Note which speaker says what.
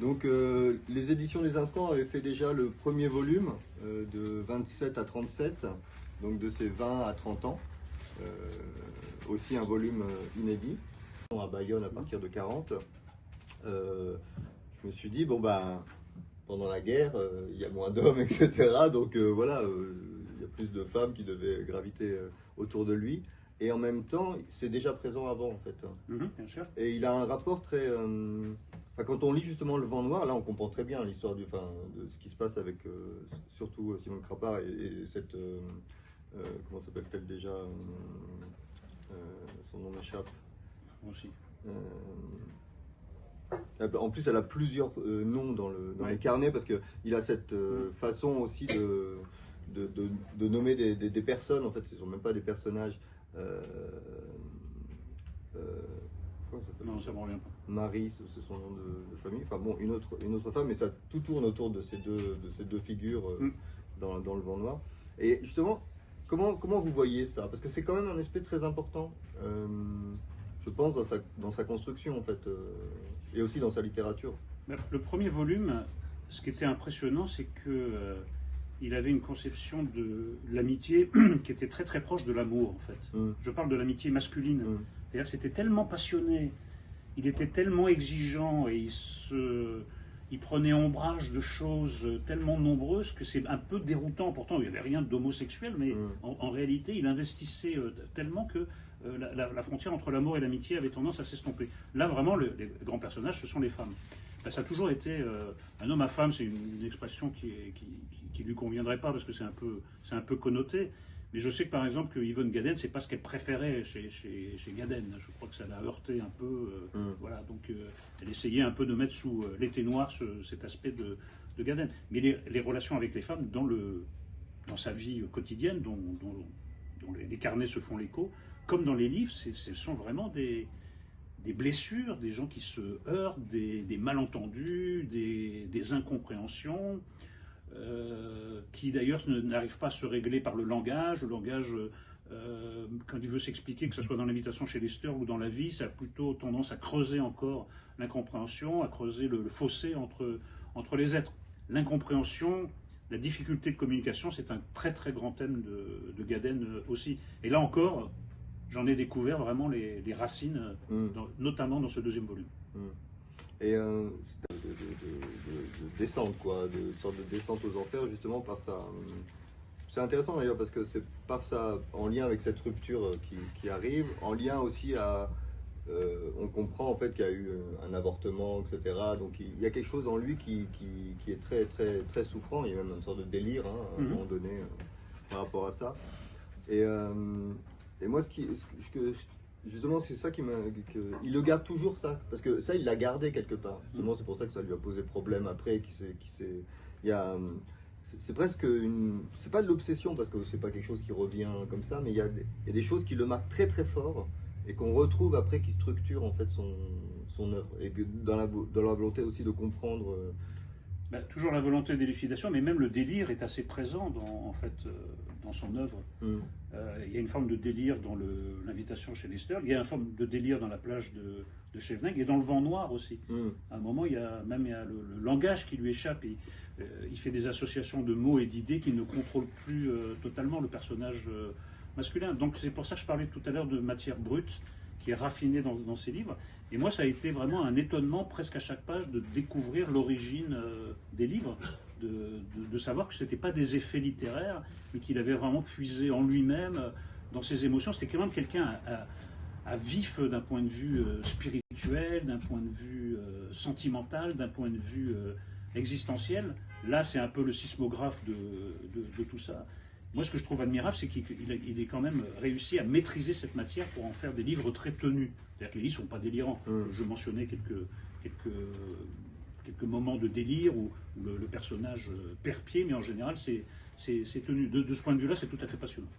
Speaker 1: Donc les éditions des Instants avaient fait déjà le premier volume de 27 à 37, donc de ses 20 à 30 ans. Aussi un volume inédit. À Bayonne à partir de 40. Je me suis dit, bon ben, pendant la guerre, il y a moins d'hommes, etc. Donc voilà, il y a plus de femmes qui devaient graviter autour de lui. Et en même temps, c'est déjà présent avant, en fait.
Speaker 2: Bien sûr.
Speaker 1: Et il a un rapport très... Enfin, quand on lit justement Le Vent Noir, là, on comprend très bien l'histoire de ce qui se passe avec, surtout Simone Crapard et cette... comment s'appelle-t-elle déjà son nom m'échappe.
Speaker 2: Aussi.
Speaker 1: En plus, elle a plusieurs noms dans les carnets parce qu'il a cette façon aussi de nommer des personnes. En fait, ils ne sont même pas des personnages.
Speaker 2: Non, ça ne me revient pas.
Speaker 1: Marie, c'est son nom de famille. Enfin bon, une autre femme, mais ça tout tourne autour de ces deux figures dans Le Vent Noir. Et justement, comment vous voyez ça? Parce que c'est quand même un aspect très important. Je pense dans sa construction en fait, et aussi dans sa littérature.
Speaker 2: Le premier volume, ce qui était impressionnant, c'est que il avait une conception de l'amitié qui était très très proche de l'amour en fait. Je parle de l'amitié masculine. C'est-à-dire que c'était tellement passionné, il était tellement exigeant et il prenait ombrage de choses tellement nombreuses que c'est un peu déroutant. Pourtant, il n'y avait rien d'homosexuel, mais en réalité, il investissait tellement que la frontière entre l'amour et l'amitié avait tendance à s'estomper. Là, vraiment, les grands personnages, ce sont les femmes. Ben, ça a toujours été un homme à femme, c'est une expression qui lui conviendrait pas parce que c'est un peu connoté. Mais je sais que par exemple que Yvonne Gaden, c'est pas ce qu'elle préférait chez Gaden. Je crois que ça l'a heurté un peu. Voilà, donc elle essayait un peu de mettre sous l'été noir cet aspect de Gaden. Mais les relations avec les femmes dans sa vie quotidienne, dont les carnets se font l'écho, comme dans les livres, ce sont vraiment des blessures, des gens qui se heurtent, des malentendus, des incompréhensions. Qui d'ailleurs n'arrive pas à se régler par le langage. Le langage, quand il veut s'expliquer, que ce soit dans l'invitation chez Lester ou dans la vie, ça a plutôt tendance à creuser encore l'incompréhension, à creuser le fossé entre les êtres. L'incompréhension, la difficulté de communication, c'est un très très grand thème de Gaden aussi. Et là encore, j'en ai découvert vraiment les racines, notamment dans ce deuxième volume.
Speaker 1: Et de descente, quoi, de sorte de descente aux enfers, justement par ça. C'est intéressant d'ailleurs parce que c'est par ça, en lien avec cette rupture qui arrive, en lien aussi à. On comprend en fait qu'il y a eu un avortement, etc. Donc il y a quelque chose en lui qui est très, très, très souffrant. Il y a même une sorte de délire à un moment donné par rapport à ça. Et moi, justement, c'est ça il le garde toujours, ça. Parce que ça, il l'a gardé quelque part. Justement, c'est pour ça que ça lui a posé problème après. C'est presque c'est pas de l'obsession, parce que c'est pas quelque chose qui revient comme ça, mais il y a des choses qui le marquent très très fort et qu'on retrouve après, qui structurent en fait son œuvre. Et dans la volonté aussi de comprendre.
Speaker 2: Toujours la volonté d'élucidation, mais même le délire est assez présent dans son œuvre. Il y a une forme de délire dans l'invitation chez Lester, il y a une forme de délire dans la plage de Scheveningen et dans Le Vent Noir aussi. À un moment, il y a le langage qui lui échappe. Il fait des associations de mots et d'idées qui ne contrôlent plus totalement le personnage masculin. Donc c'est pour ça que je parlais tout à l'heure de matière brute, qui est raffinée dans ses livres. Et moi, ça a été vraiment un étonnement presque à chaque page de découvrir l'origine des livres, de savoir que ce n'était pas des effets littéraires, mais qu'il avait vraiment puisé en lui-même, dans ses émotions. C'est quand même quelqu'un à vif d'un point de vue spirituel, d'un point de vue sentimental, d'un point de vue existentiel. Là, c'est un peu le sismographe de tout ça. Moi, ce que je trouve admirable, c'est qu'il ait quand même réussi à maîtriser cette matière pour en faire des livres très tenus. C'est-à-dire que les livres ne sont pas délirants. Je mentionnais quelques moments de délire où le personnage perd pied, mais en général, c'est tenu. De ce point de vue-là, c'est tout à fait passionnant.